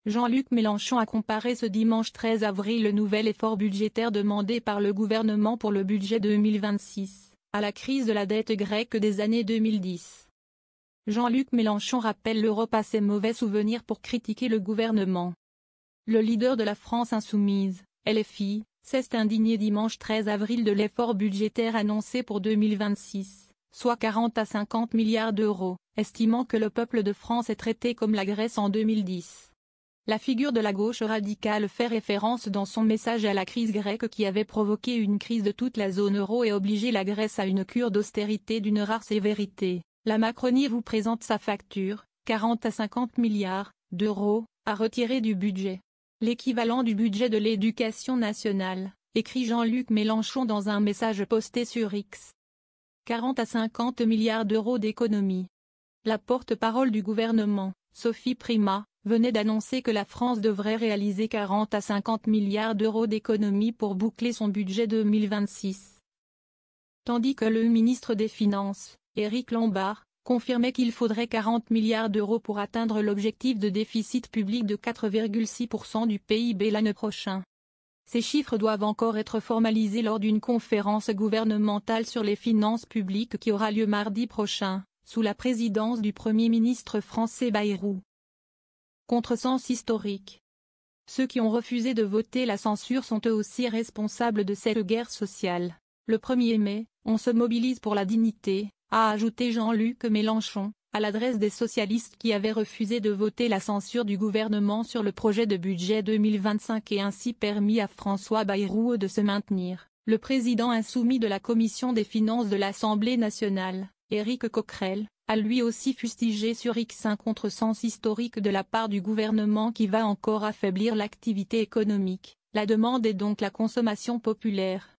Jean-Luc Mélenchon a comparé ce dimanche 13 avril le nouvel effort budgétaire demandé par le gouvernement pour le budget 2026, à la crise de la dette grecque des années 2010. Jean-Luc Mélenchon rappelle l'Europe à ses mauvais souvenirs pour critiquer le gouvernement. Le leader de la France insoumise, LFI, s'est indigné dimanche 13 avril de l'effort budgétaire annoncé pour 2026, soit 40 à 50 milliards d'euros, estimant que le peuple de France est traité comme la Grèce en 2010. La figure de la gauche radicale fait référence dans son message à la crise grecque qui avait provoqué une crise de toute la zone euro et obligé la Grèce à une cure d'austérité d'une rare sévérité. La Macronie vous présente sa facture, 40 à 50 milliards d'euros, à retirer du budget. L'équivalent du budget de l'éducation nationale, écrit Jean-Luc Mélenchon dans un message posté sur X. 40 à 50 milliards d'euros d'économies. La porte-parole du gouvernement, Sophie Primas, venait d'annoncer que la France devrait réaliser 40 à 50 milliards d'euros d'économies pour boucler son budget 2026. Tandis que le ministre des Finances, Éric Lombard, confirmait qu'il faudrait 40 milliards d'euros pour atteindre l'objectif de déficit public de 4,6% du PIB l'année prochaine. Ces chiffres doivent encore être formalisés lors d'une conférence gouvernementale sur les finances publiques qui aura lieu mardi prochain, sous la présidence du Premier ministre français Bayrou. Contresens historique. Ceux qui ont refusé de voter la censure sont eux aussi responsables de cette guerre sociale. Le 1er mai, on se mobilise pour la dignité, a ajouté Jean-Luc Mélenchon, à l'adresse des socialistes qui avaient refusé de voter la censure du gouvernement sur le projet de budget 2025 et ainsi permis à François Bayrou de se maintenir. Le président insoumis de la Commission des finances de l'Assemblée nationale, Éric Coquerel, a lui aussi fustigé sur X un contresens historique de la part du gouvernement qui va encore affaiblir l'activité économique. La demande est donc la consommation populaire.